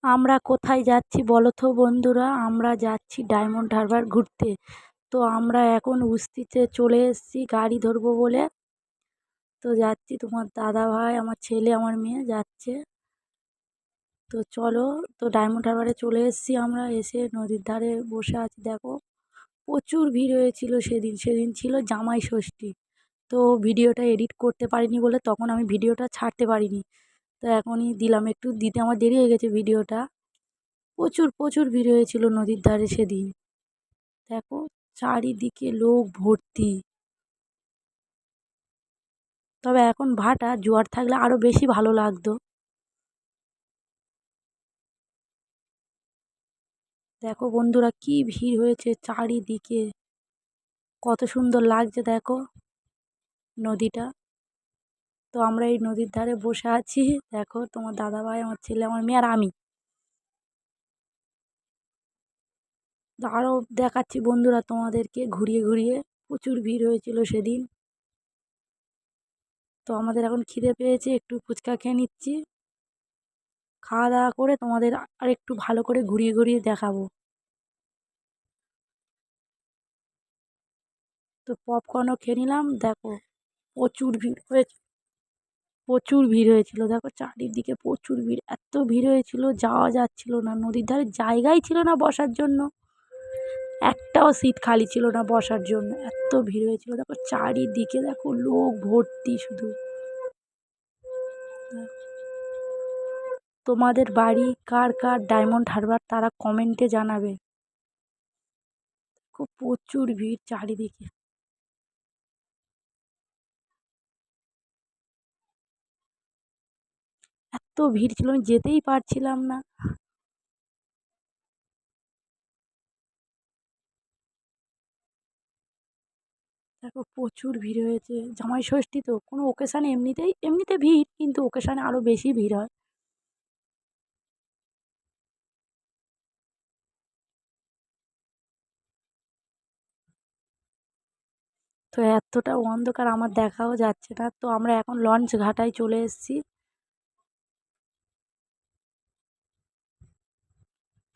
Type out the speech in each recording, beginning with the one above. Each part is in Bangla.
আমরা কোথায় যাচ্ছি বলো তো বন্ধুরা? আমরা যাচ্ছি ডায়মন্ড হারবার ঘুরতে। তো আমরা এখন উস্তিতে চলে এসেছি গাড়ি ধরবো বলে। তো যাচ্ছি, তোমার দাদাভাই, আমার ছেলে, আমার মেয়ে যাচ্ছে। তো চলো, তো ডায়মন্ড হারবারে চলে এসেছি আমরা। এসে নদীর ধারে বসে আছি। দেখো, প্রচুর ভিড় হয়েছিল সেদিন। সেদিন ছিল জামাই ষষ্ঠী। তো ভিডিওটা এডিট করতে পারিনি বলে তখন আমি ভিডিওটা ছাড়তে পারিনি। তো এখনই দিলাম, একটু দিতে আমার দেরি হয়ে গেছে ভিডিওটা। প্রচুর প্রচুর ভিড় হয়েছিল নদীর ধারে সেদিন। দেখো, চারিদিকে লোক ভর্তি। তবে এখন ভাটা, জোয়ার থাকলে আরো বেশি ভালো লাগতো। দেখো বন্ধুরা, কি ভিড় হয়েছে চারিদিকে। কত সুন্দর লাগছে দেখো নদীটা। তো আমরা এই নদীর ধারে বসে আছি। দেখো, তোমার দাদাভাই, আমার ছেলে, আমার মেয়ে আর আমি। আরও দেখাচ্ছি বন্ধুরা তোমাদেরকে ঘুরিয়ে ঘুরিয়ে। প্রচুর ভিড় হয়েছিল সেদিন। তো আমাদের এখন খিদে পেয়েছে, একটু ফুচকা খেয়ে নিচ্ছি। খাওয়া দাওয়া করে তোমাদের আর একটু ভালো করে ঘুরিয়ে ঘুরিয়ে দেখাবো। তো পপকর্নও খেয়ে নিলাম। দেখো, প্রচুর ভিড় হয়েছে। প্রচুর ভিড় হয়েছিল, দেখো চারিদিকে প্রচুর ভিড়। এত ভিড় হয়েছিল যাওয়া যাচ্ছিল না, নদীর ধারে জায়গাই ছিল না বসার জন্য। একটাও সিট খালি ছিল না বসার জন্য, এত ভিড় হয়েছিল। দেখো চারিদিকে, দেখো লোক ভর্তি শুধু। তোমাদের বাড়ি কার কার ডায়মন্ড হারবার তারা কমেন্টে জানাবে। খুব প্রচুর ভিড় চারিদিকে। এত ভিড় ছিল, আমি যেতেই পারছিলাম না। দেখো, প্রচুর ভিড় হয়েছে। জামাই ষষ্ঠী তো, কোনো ওকেশানে এমনিতে ভিড়, কিন্তু ওকেশানে আরও বেশি ভিড় হয়। তো এতটা অন্ধকার আমার দেখাও যাচ্ছে না। তো আমরা এখন লঞ্চ ঘাটায় চলে এসেছি।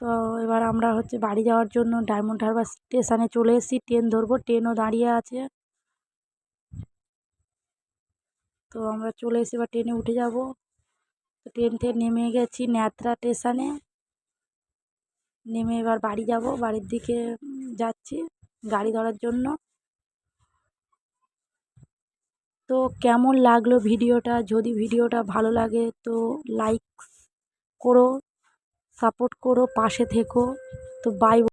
তো এবার আমরা বাড়ি যাওয়ার জন্য ডায়মন্ড হারবার স্টেশনে চলে এসেছি। ট্রেন ধরবো, ট্রেনও দাঁড়িয়ে আছে। তো আমরা চলে এসে এবার ট্রেনে উঠে যাব। তো ট্রেন থেকে নেমে গেছি ন্যাত্রা স্টেশনে। নেমে এবার বাড়ি যাব, বাড়ির দিকে যাচ্ছি গাড়ি ধরার জন্য। তো কেমন লাগলো ভিডিওটা? যদি ভিডিওটা ভালো লাগে তো লাইক করো, সাপোর্ট করো, পাশে থেকো। তো বাই।